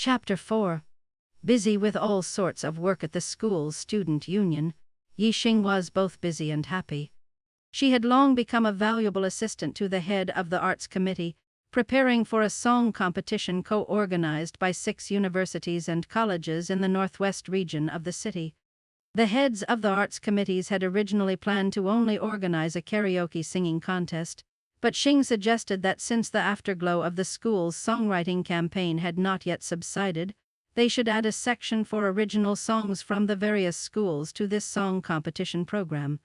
Chapter 4. Busy with all sorts of work at the school's student union, Yixing was both busy and happy. She had long become a valuable assistant to the head of the arts committee, preparing for a song competition co-organized by 6 universities and colleges in the northwest region of the city. The heads of the arts committees had originally planned to only organize a karaoke singing contest, but Xing suggested that since the afterglow of the school's songwriting campaign had not yet subsided, they should add a section for original songs from the various schools to this song competition program.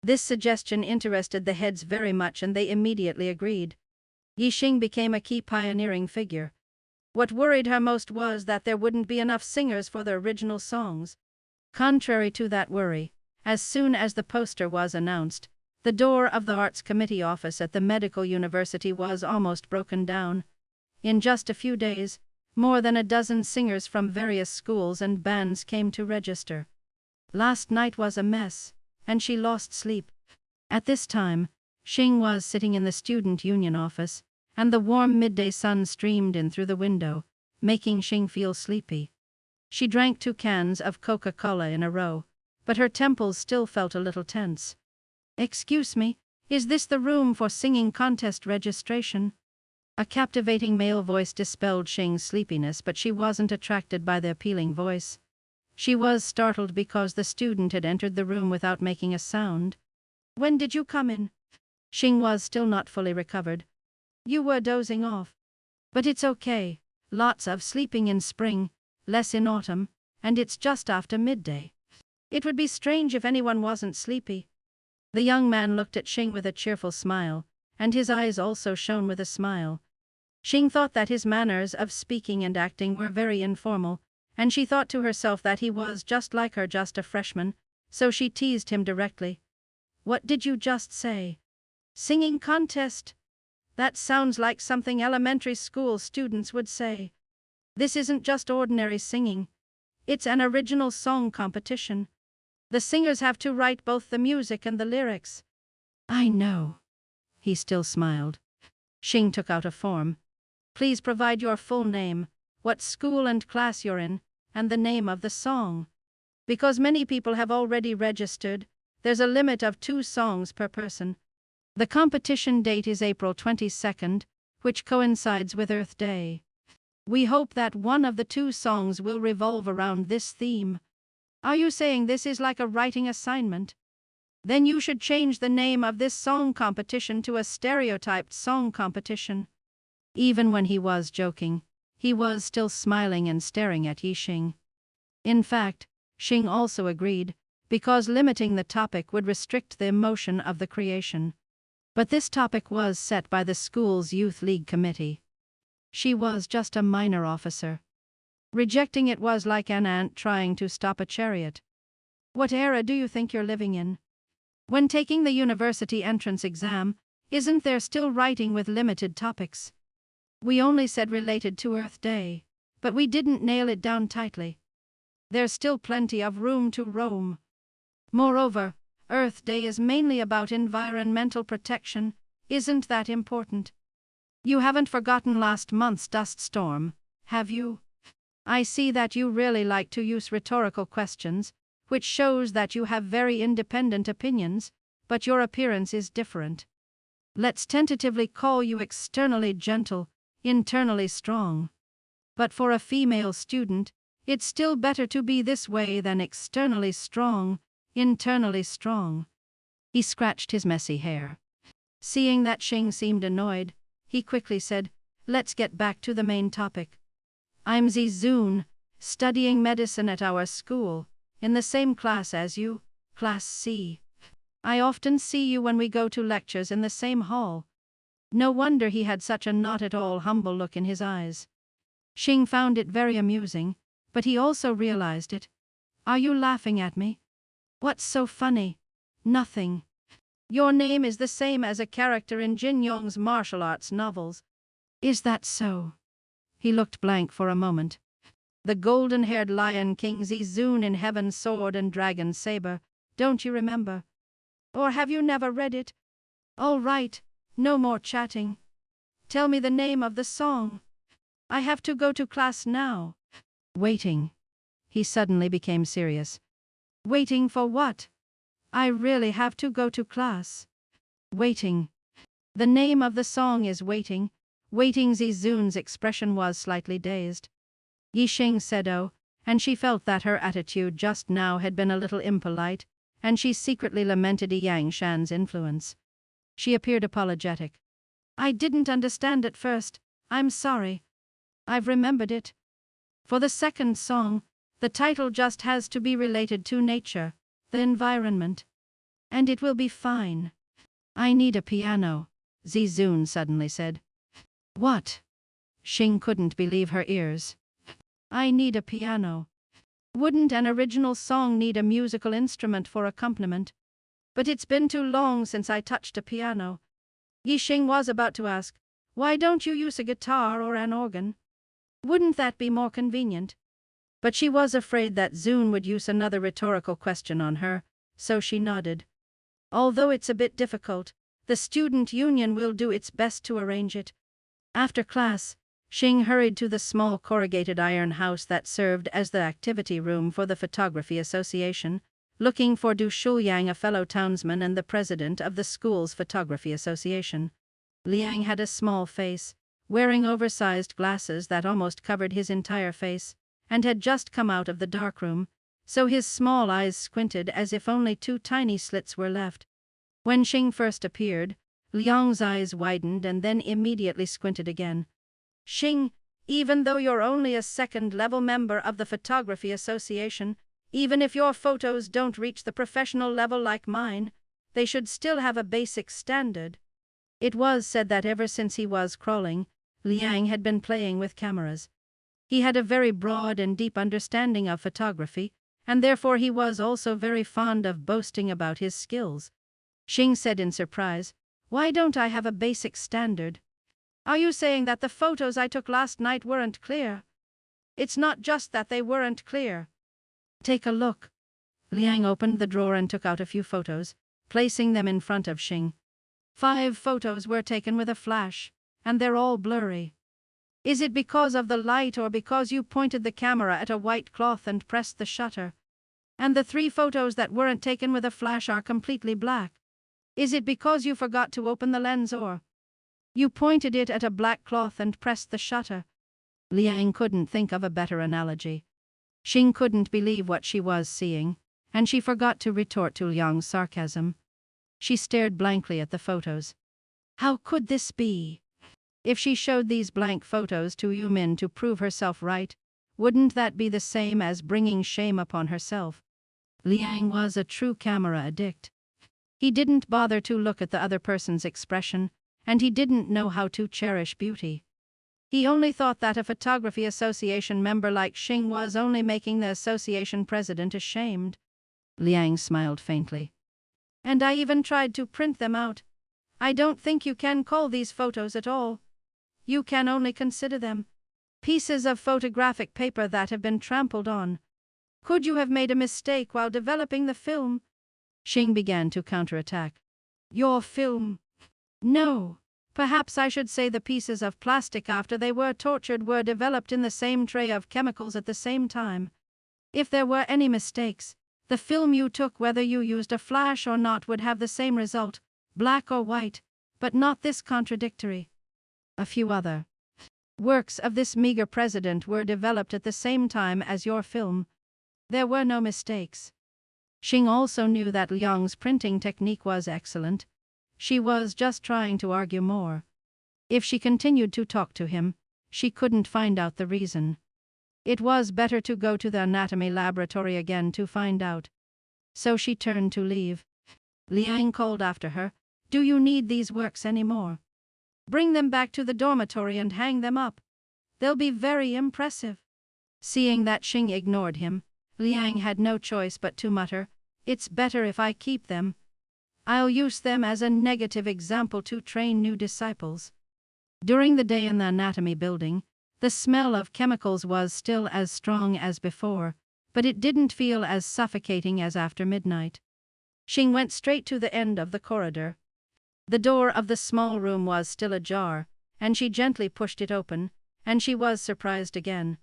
This suggestion interested the heads very much and they immediately agreed. Yixing became a key pioneering figure. What worried her most was that there wouldn't be enough singers for the original songs. Contrary to that worry, as soon as the poster was announced, the door of the Arts Committee office at the medical university was almost broken down. In just a few days, more than a dozen singers from various schools and bands came to register. Last night was a mess, and she lost sleep. At this time, Xing was sitting in the student union office, and the warm midday sun streamed in through the window, making Xing feel sleepy. She drank 2 cans of Coca-Cola in a row, but her temples still felt a little tense. "Excuse me, is this the room for singing contest registration?" A captivating male voice dispelled Xing's sleepiness, but she wasn't attracted by the appealing voice. She was startled because the student had entered the room without making a sound. "When did you come in?" Xing was still not fully recovered. "You were dozing off. But it's okay, lots of sleeping in spring, less in autumn, and it's just after midday. It would be strange if anyone wasn't sleepy." The young man looked at Xing with a cheerful smile, and his eyes also shone with a smile. Xing thought that his manners of speaking and acting were very informal, and she thought to herself that he was just like her, just a freshman, so she teased him directly. "What did you just say? Singing contest? That sounds like something elementary school students would say. This isn't just ordinary singing. It's an original song competition. The singers have to write both the music and the lyrics." "I know." He still smiled. Xing took out a form. "Please provide your full name, what school and class you're in, and the name of the song. Because many people have already registered, there's a limit of 2 songs per person. The competition date is April 22nd, which coincides with Earth Day. We hope that one of the 2 songs will revolve around this theme." "Are you saying this is like a writing assignment? Then you should change the name of this song competition to a stereotyped song competition." Even when he was joking, he was still smiling and staring at Yixing. In fact, Xing also agreed, because limiting the topic would restrict the emotion of the creation. But this topic was set by the school's youth league committee. She was just a minor officer. Rejecting it was like an ant trying to stop a chariot. "What era do you think you're living in? When taking the university entrance exam, isn't there still writing with limited topics? We only said related to Earth Day, but we didn't nail it down tightly. There's still plenty of room to roam. Moreover, Earth Day is mainly about environmental protection. Isn't that important? You haven't forgotten last month's dust storm, have you? I see that you really like to use rhetorical questions, which shows that you have very independent opinions, but your appearance is different. Let's tentatively call you externally gentle, internally strong. But for a female student, it's still better to be this way than externally strong, internally strong." He scratched his messy hair. Seeing that Xing seemed annoyed, he quickly said, "Let's get back to the main topic. I'm Zizun, studying medicine at our school, in the same class as you, Class C. I often see you when we go to lectures in the same hall." No wonder he had such a not at all humble look in his eyes. Xing found it very amusing, but he also realized it. "Are you laughing at me? What's so funny?" "Nothing. Your name is the same as a character in Jin Yong's martial arts novels." "Is that so?" He looked blank for a moment. "The golden-haired Lion King Zizun in Heaven's Sword and Dragon Saber, don't you remember? Or have you never read it? All right, no more chatting. Tell me the name of the song. I have to go to class now." Waiting. He suddenly became serious. Waiting for what? I really have to go to class. Waiting. The name of the song is Waiting. Waiting. Zizun's expression was slightly dazed. Yixing said oh, and she felt that her attitude just now had been a little impolite, and she secretly lamented Yang Shan's influence. She appeared apologetic. I didn't understand at first. I'm sorry. I've remembered it. For the second song, the title just has to be related to nature, the environment. And it will be fine. I need a piano, Zizun suddenly said. What? Xing couldn't believe her ears. I need a piano. Wouldn't an original song need a musical instrument for accompaniment? But it's been too long since I touched a piano. Yixing was about to ask, why don't you use a guitar or an organ? Wouldn't that be more convenient? But she was afraid that Zun would use another rhetorical question on her, so she nodded. Although it's a bit difficult, the student union will do its best to arrange it. After class, Xing hurried to the small corrugated iron house that served as the activity room for the Photography Association, looking for Du Shuliang, a fellow townsman and the president of the school's Photography Association. Liang had a small face, wearing oversized glasses that almost covered his entire face, and had just come out of the darkroom, so his small eyes squinted as if only 2 tiny slits were left. When Xing first appeared, Liang's eyes widened and then immediately squinted again. Xing, even though you're only a second-level member of the Photography Association, even if your photos don't reach the professional level like mine, they should still have a basic standard. It was said that ever since he was crawling, Liang had been playing with cameras. He had a very broad and deep understanding of photography, and therefore he was also very fond of boasting about his skills. Xing said in surprise, why don't I have a basic standard? Are you saying that the photos I took last night weren't clear? It's not just that they weren't clear. Take a look. Liang opened the drawer and took out a few photos, placing them in front of Xing. 5 photos were taken with a flash, and they're all blurry. Is it because of the light or because you pointed the camera at a white cloth and pressed the shutter? And the 3 photos that weren't taken with a flash are completely black. Is it because you forgot to open the lens or you pointed it at a black cloth and pressed the shutter? Liang couldn't think of a better analogy. Xing couldn't believe what she was seeing, and she forgot to retort to Liang's sarcasm. She stared blankly at the photos. How could this be? If she showed these blank photos to Yumin to prove herself right, wouldn't that be the same as bringing shame upon herself? Liang was a true camera addict. He didn't bother to look at the other person's expression, and he didn't know how to cherish beauty. He only thought that a Photography Association member like Xing was only making the association president ashamed. Liang smiled faintly. And I even tried to print them out. I don't think you can call these photos at all. You can only consider them pieces of photographic paper that have been trampled on. Could you have made a mistake while developing the film? Xing began to counterattack. Your film? No. Perhaps I should say the pieces of plastic after they were tortured were developed in the same tray of chemicals at the same time. If there were any mistakes, the film you took, whether you used a flash or not, would have the same result, black or white, but not this contradictory. A few other works of this meager president were developed at the same time as your film. There were no mistakes. Xing also knew that Liang's printing technique was excellent. She was just trying to argue more. If she continued to talk to him, she couldn't find out the reason. It was better to go to the anatomy laboratory again to find out. So she turned to leave. Liang called after her, do you need these works anymore? Bring them back to the dormitory and hang them up. They'll be very impressive. Seeing that Xing ignored him, Liang had no choice but to mutter, it's better if I keep them. I'll use them as a negative example to train new disciples. During the day in the anatomy building, the smell of chemicals was still as strong as before, but it didn't feel as suffocating as after midnight. Xing went straight to the end of the corridor. The door of the small room was still ajar, and she gently pushed it open, and she was surprised again.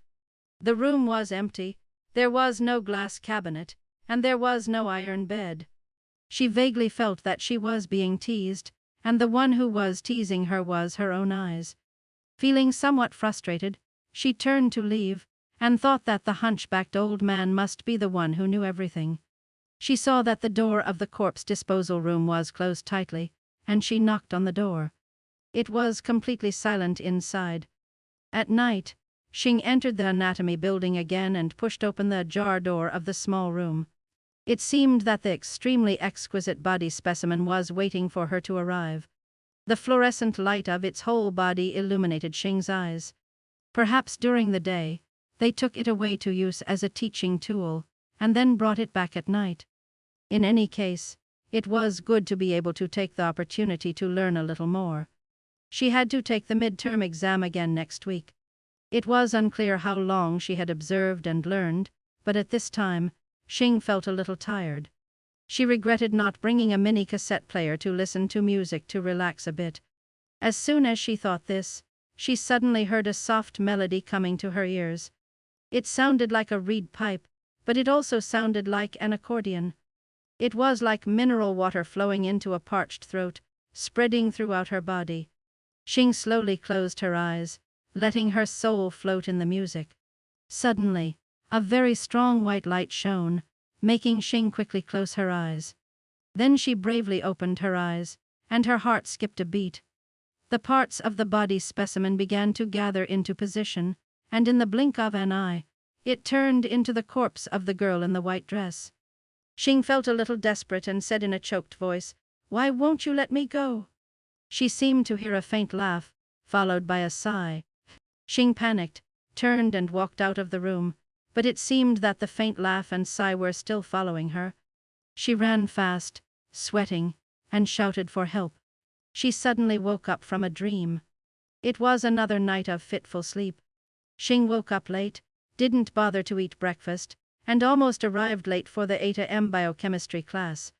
The room was empty, there was no glass cabinet, and there was no iron bed. She vaguely felt that she was being teased, and the one who was teasing her was her own eyes. Feeling somewhat frustrated, she turned to leave, and thought that the hunchbacked old man must be the one who knew everything. She saw that the door of the corpse disposal room was closed tightly, and she knocked on the door. It was completely silent inside. At night, Xing entered the anatomy building again and pushed open the ajar door of the small room. It seemed that the extremely exquisite body specimen was waiting for her to arrive. The fluorescent light of its whole body illuminated Xing's eyes. Perhaps during the day, they took it away to use as a teaching tool, and then brought it back at night. In any case, it was good to be able to take the opportunity to learn a little more. She had to take the midterm exam again next week. It was unclear how long she had observed and learned, but at this time, Xing felt a little tired. She regretted not bringing a mini cassette player to listen to music to relax a bit. As soon as she thought this, she suddenly heard a soft melody coming to her ears. It sounded like a reed pipe, but it also sounded like an accordion. It was like mineral water flowing into a parched throat, spreading throughout her body. Xing slowly closed her eyes, letting her soul float in the music. Suddenly, a very strong white light shone, making Xing quickly close her eyes. Then she bravely opened her eyes, and her heart skipped a beat. The parts of the body specimen began to gather into position, and in the blink of an eye, it turned into the corpse of the girl in the white dress. Xing felt a little desperate and said in a choked voice, "Why won't you let me go?" She seemed to hear a faint laugh, followed by a sigh. Xing panicked, turned and walked out of the room, but it seemed that the faint laugh and sigh were still following her. She ran fast, sweating, and shouted for help. She suddenly woke up from a dream. It was another night of fitful sleep. Xing woke up late, didn't bother to eat breakfast, and almost arrived late for the 8 a.m. biochemistry class.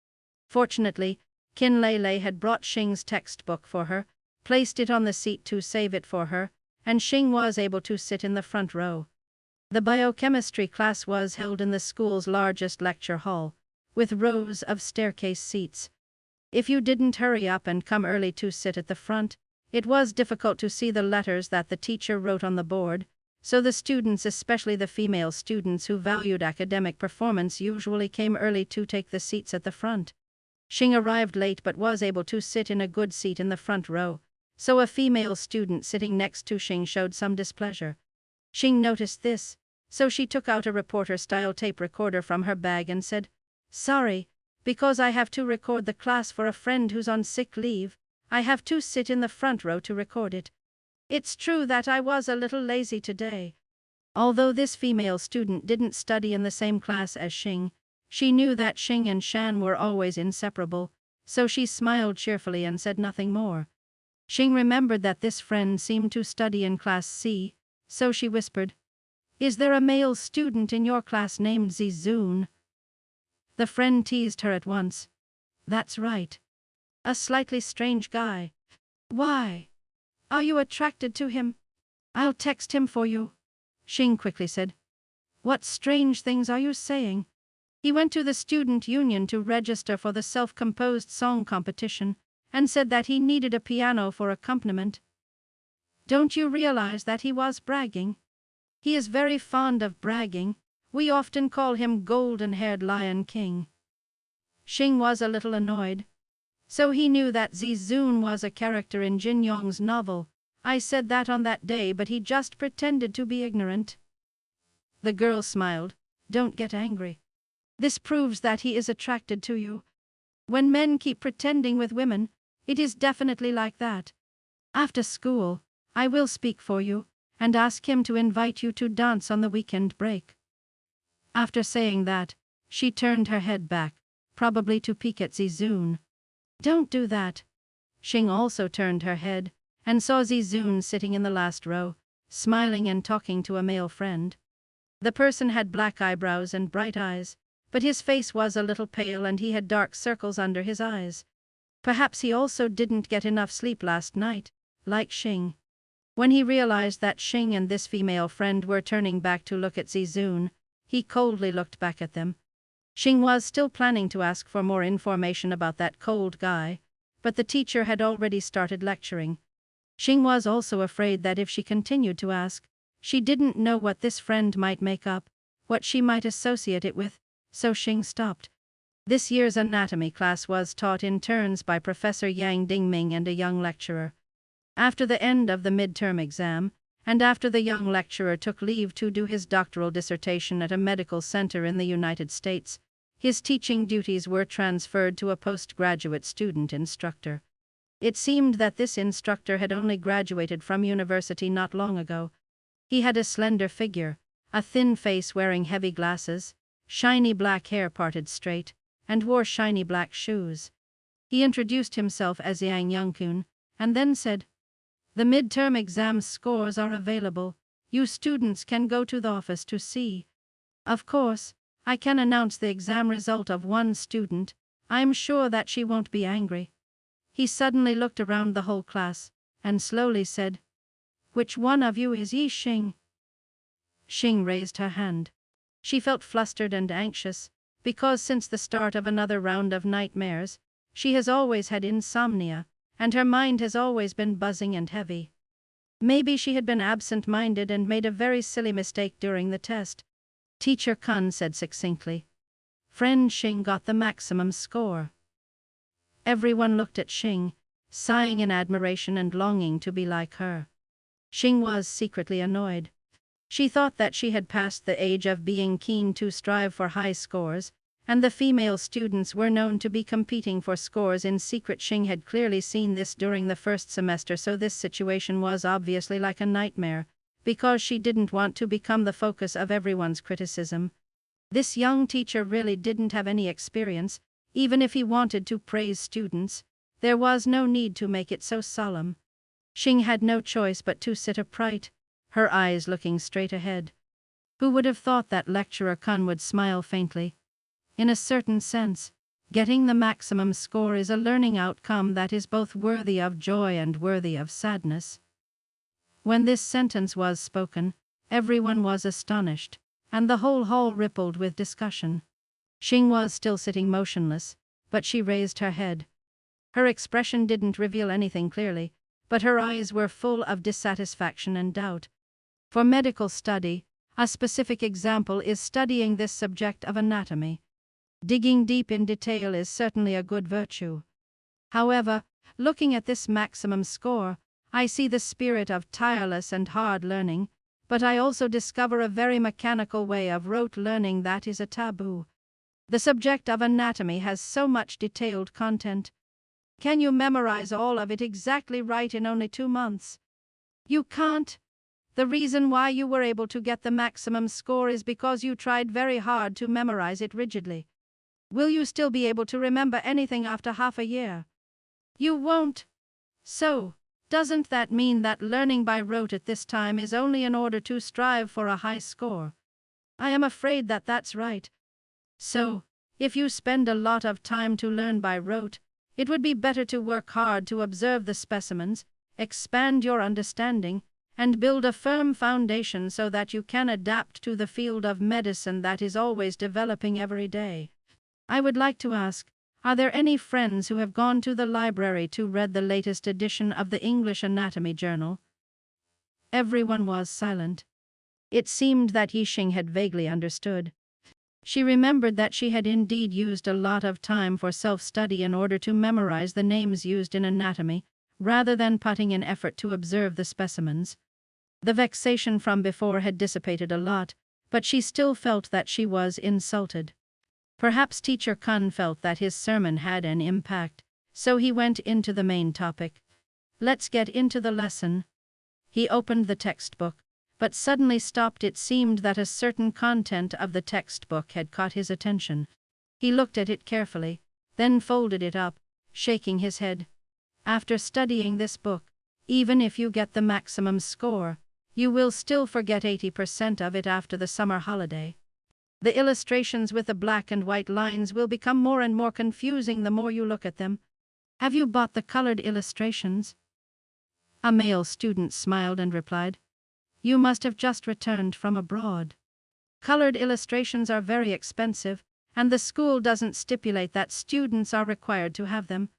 Fortunately, Qin Lei had brought Xing's textbook for her, placed it on the seat to save it for her, and Xing was able to sit in the front row. The biochemistry class was held in the school's largest lecture hall, with rows of staircase seats. If you didn't hurry up and come early to sit at the front, it was difficult to see the letters that the teacher wrote on the board, so the students, especially the female students who valued academic performance, usually came early to take the seats at the front. Xing arrived late but was able to sit in a good seat in the front row, so a female student sitting next to Xing showed some displeasure. Xing noticed this, so she took out a reporter-style tape recorder from her bag and said, "Sorry, because I have to record the class for a friend who's on sick leave, I have to sit in the front row to record it. It's true that I was a little lazy today." Although this female student didn't study in the same class as Xing, she knew that Xing and Shan were always inseparable, so she smiled cheerfully and said nothing more. Xing remembered that this friend seemed to study in class C, so she whispered, "Is there a male student in your class named Zizun?" The friend teased her at once. "That's right. A slightly strange guy." "Why? Are you attracted to him?" "I'll text him for you," Xing quickly said. "What strange things are you saying?" "He went to the student union to register for the self-composed song competition, and said that he needed a piano for accompaniment. Don't you realize that he was bragging? He is very fond of bragging. We often call him Golden-Haired Lion King." Xing was a little annoyed. So he knew that Zizun was a character in Jin Yong's novel. "I said that on that day, but he just pretended to be ignorant." The girl smiled. "Don't get angry. This proves that he is attracted to you. When men keep pretending with women, it is definitely like that. After school, I will speak for you, and ask him to invite you to dance on the weekend break." After saying that, she turned her head back, probably to peek at Zizun. "Don't do that." Xing also turned her head, and saw Zizun sitting in the last row, smiling and talking to a male friend. The person had black eyebrows and bright eyes, but his face was a little pale and he had dark circles under his eyes. Perhaps he also didn't get enough sleep last night, like Xing. When he realized that Xing and this female friend were turning back to look at Zizun, he coldly looked back at them. Xing was still planning to ask for more information about that cold guy, but the teacher had already started lecturing. Xing was also afraid that if she continued to ask, she didn't know what this friend might make up, what she might associate it with, so Xing stopped. This year's anatomy class was taught in turns by Professor Yang Dingming and a young lecturer. After the end of the midterm exam, and after the young lecturer took leave to do his doctoral dissertation at a medical center in the United States, his teaching duties were transferred to a postgraduate student instructor. It seemed that this instructor had only graduated from university not long ago. He had a slender figure, a thin face wearing heavy glasses, shiny black hair parted straight, and wore shiny black shoes. He introduced himself as Yang Yangkun, and then said, "The midterm exam scores are available. You students can go to the office to see. Of course, I can announce the exam result of one student. I'm sure that she won't be angry." He suddenly looked around the whole class, and slowly said, "Which one of you is Yi Xing?" Xing raised her hand. She felt flustered and anxious, because since the start of another round of nightmares, she has always had insomnia, and her mind has always been buzzing and heavy. Maybe she had been absent-minded and made a very silly mistake during the test. Teacher Kun said succinctly, "Friend Xing got the maximum score." Everyone looked at Xing, sighing in admiration and longing to be like her. Xing was secretly annoyed. She thought that she had passed the age of being keen to strive for high scores, and the female students were known to be competing for scores in secret. Xing had clearly seen this during the first semester, so this situation was obviously like a nightmare, because she didn't want to become the focus of everyone's criticism. This young teacher really didn't have any experience. Even if he wanted to praise students, there was no need to make it so solemn. Xing had no choice but to sit upright, her eyes looking straight ahead. Who would have thought that lecturer Kun would smile faintly? In a certain sense, getting the maximum score is a learning outcome that is both worthy of joy and worthy of sadness. When this sentence was spoken, everyone was astonished, and the whole hall rippled with discussion. Xing was still sitting motionless, but she raised her head. Her expression didn't reveal anything clearly, but her eyes were full of dissatisfaction and doubt. For medical study, a specific example is studying this subject of anatomy. Digging deep in detail is certainly a good virtue. However, looking at this maximum score, I see the spirit of tireless and hard learning, but I also discover a very mechanical way of rote learning that is a taboo. The subject of anatomy has so much detailed content. Can you memorize all of it exactly right in only 2 months? You can't. The reason why you were able to get the maximum score is because you tried very hard to memorize it rigidly. Will you still be able to remember anything after half a year? You won't. So, doesn't that mean that learning by rote at this time is only in order to strive for a high score? I am afraid that that's right. So, if you spend a lot of time to learn by rote, it would be better to work hard to observe the specimens, expand your understanding, and build a firm foundation so that you can adapt to the field of medicine that is always developing every day. I would like to ask, are there any friends who have gone to the library to read the latest edition of the English Anatomy Journal? Everyone was silent. It seemed that Yi Xing had vaguely understood. She remembered that she had indeed used a lot of time for self-study in order to memorize the names used in anatomy, rather than putting in effort to observe the specimens. The vexation from before had dissipated a lot, but she still felt that she was insulted. Perhaps Teacher Kun felt that his sermon had an impact, so he went into the main topic. Let's get into the lesson. He opened the textbook, but suddenly stopped. It seemed that a certain content of the textbook had caught his attention. He looked at it carefully, then folded it up, shaking his head. After studying this book, even if you get the maximum score, you will still forget 80% of it after the summer holiday. The illustrations with the black and white lines will become more and more confusing the more you look at them. Have you bought the colored illustrations? A male student smiled and replied, "You must have just returned from abroad. Colored illustrations are very expensive, and the school doesn't stipulate that students are required to have them.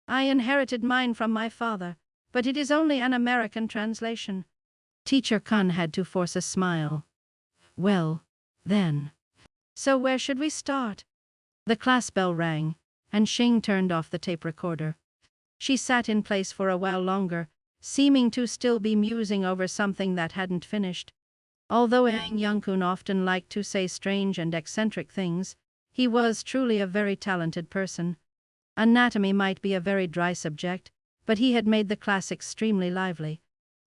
I inherited mine from my father, but it is only an American translation." Teacher Kun had to force a smile. "Well, then. So where should we start?" The class bell rang, and Xing turned off the tape recorder. She sat in place for a while longer, seeming to still be musing over something that hadn't finished. Although Yang Yangkun often liked to say strange and eccentric things, he was truly a very talented person. Anatomy might be a very dry subject, but he had made the class extremely lively.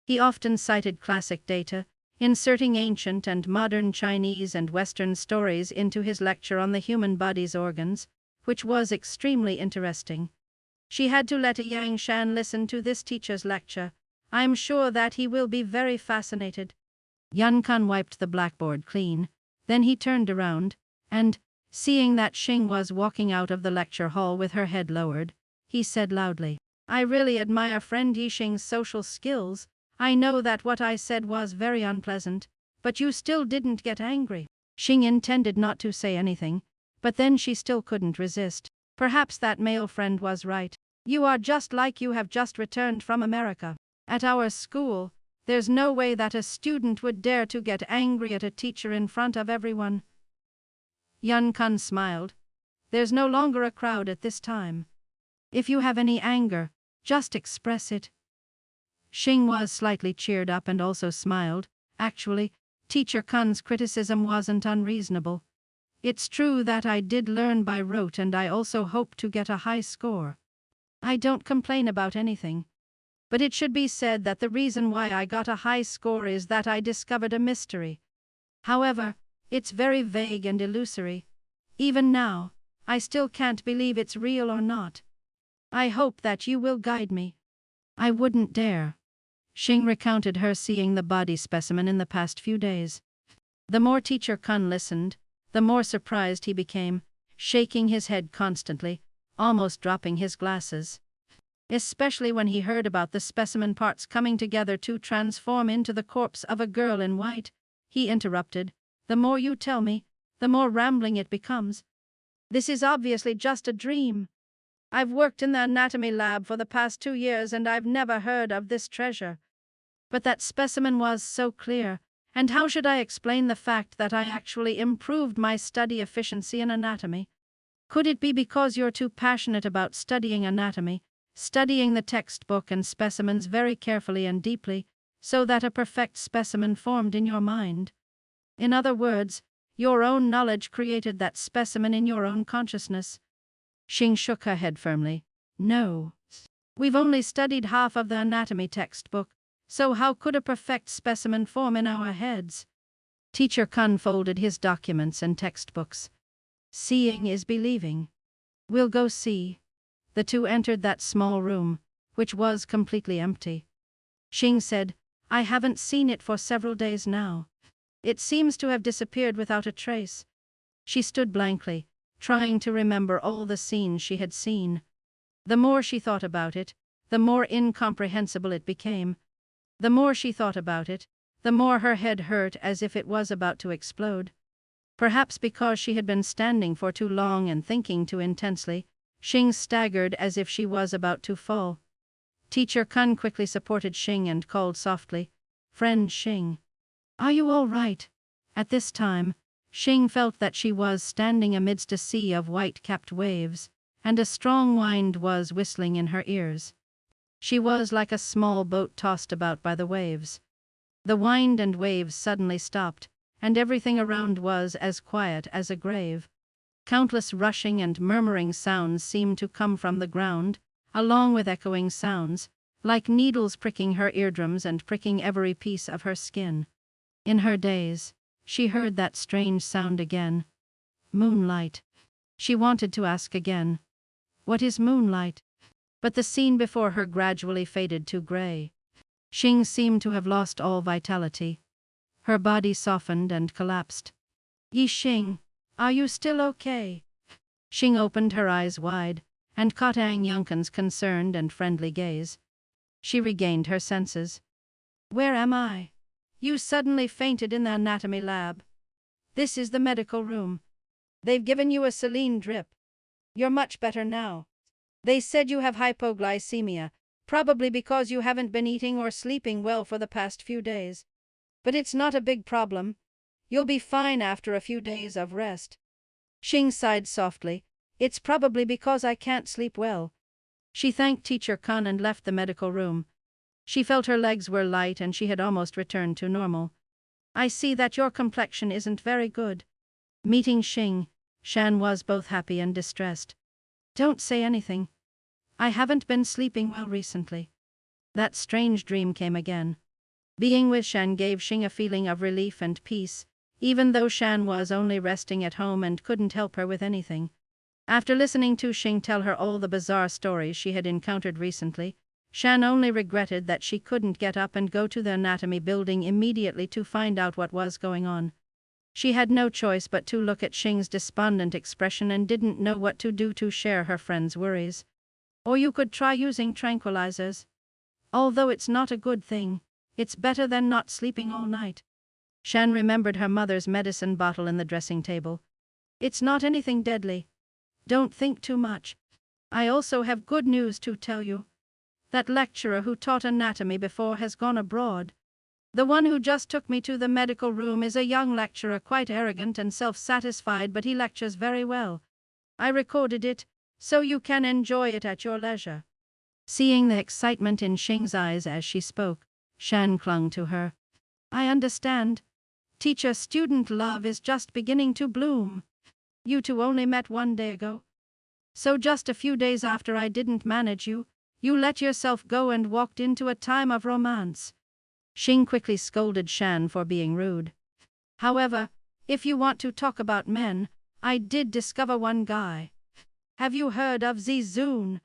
He often cited classic data, inserting ancient and modern Chinese and Western stories into his lecture on the human body's organs, which was extremely interesting. She had to let Yang Shan listen to this teacher's lecture. "I'm sure that he will be very fascinated." Yan Kun wiped the blackboard clean, then he turned around, and, seeing that Xing was walking out of the lecture hall with her head lowered, he said loudly, "I really admire friend Yixing's social skills. I know that what I said was very unpleasant, but you still didn't get angry." Xing intended not to say anything, but then she still couldn't resist. Perhaps that male friend was right. "You are just like you have just returned from America. At our school, there's no way that a student would dare to get angry at a teacher in front of everyone." Yan Kun smiled. "There's no longer a crowd at this time. If you have any anger, just express it." Xing was slightly cheered up and also smiled. Actually, Teacher Kun's criticism wasn't unreasonable. "It's true that I did learn by rote and I also hope to get a high score. I don't complain about anything. But it should be said that the reason why I got a high score is that I discovered a mystery. However, it's very vague and illusory. Even now, I still can't believe it's real or not. I hope that you will guide me." "I wouldn't dare." Xing recounted her seeing the body specimen in the past few days. The more Teacher Kun listened, the more surprised he became, shaking his head constantly, almost dropping his glasses. Especially when he heard about the specimen parts coming together to transform into the corpse of a girl in white, he interrupted, "The more you tell me, the more rambling it becomes. This is obviously just a dream. I've worked in the anatomy lab for the past 2 years and I've never heard of this treasure. But that specimen was so clear, and how should I explain the fact that I actually improved my study efficiency in anatomy? Could it be because you're too passionate about studying anatomy, studying the textbook and specimens very carefully and deeply, so that a perfect specimen formed in your mind? In other words, your own knowledge created that specimen in your own consciousness?" Xing shook her head firmly. "No. We've only studied half of the anatomy textbook, so how could a perfect specimen form in our heads?" Teacher Kun folded his documents and textbooks. "Seeing is believing. We'll go see." The two entered that small room, which was completely empty. Xing said, "I haven't seen it for several days now. It seems to have disappeared without a trace." She stood blankly, trying to remember all the scenes she had seen. The more she thought about it, the more incomprehensible it became. The more she thought about it, the more her head hurt as if it was about to explode. Perhaps because she had been standing for too long and thinking too intensely, Xing staggered as if she was about to fall. Teacher Kun quickly supported Xing and called softly, "Friend Xing. Are you all right?" At this time, Xing felt that she was standing amidst a sea of white-capped waves, and a strong wind was whistling in her ears. She was like a small boat tossed about by the waves. The wind and waves suddenly stopped, and everything around was as quiet as a grave. Countless rushing and murmuring sounds seemed to come from the ground, along with echoing sounds, like needles pricking her eardrums and pricking every piece of her skin. In her daze, she heard that strange sound again. Moonlight. She wanted to ask again, "What is moonlight?" But the scene before her gradually faded to gray. Xing seemed to have lost all vitality. Her body softened and collapsed. "Yi Xing, are you still okay?" Xing opened her eyes wide, and caught Yang Yangkun's concerned and friendly gaze. She regained her senses. Where am I? You suddenly fainted in the anatomy lab. This is the medical room. They've given you a saline drip. You're much better now. They said you have hypoglycemia, probably because you haven't been eating or sleeping well for the past few days. But it's not a big problem. You'll be fine after a few days of rest. Xing sighed softly. It's probably because I can't sleep well. She thanked Teacher Kun and left the medical room. She felt her legs were light and she had almost returned to normal. I see that your complexion isn't very good. Meeting Xing, Shan was both happy and distressed. Don't say anything. I haven't been sleeping well recently. That strange dream came again. Being with Shan gave Xing a feeling of relief and peace, even though Shan was only resting at home and couldn't help her with anything. After listening to Xing tell her all the bizarre stories she had encountered recently, Shan only regretted that she couldn't get up and go to the anatomy building immediately to find out what was going on. She had no choice but to look at Xing's despondent expression and didn't know what to do to share her friend's worries. Or you could try using tranquilizers. Although it's not a good thing, it's better than not sleeping all night. Shan remembered her mother's medicine bottle in the dressing table. It's not anything deadly. Don't think too much. I also have good news to tell you. That lecturer who taught anatomy before has gone abroad. The one who just took me to the medical room is a young lecturer, quite arrogant and self-satisfied, but he lectures very well. I recorded it, so you can enjoy it at your leisure. Seeing the excitement in Xing's eyes as she spoke, Shan clung to her. I understand. Teacher-student love is just beginning to bloom. You two only met 1 day ago. So just a few days after I didn't manage you, you let yourself go and walked into a time of romance. Xing quickly scolded Shan for being rude. However, if you want to talk about men, I did discover one guy. Have you heard of Zizun?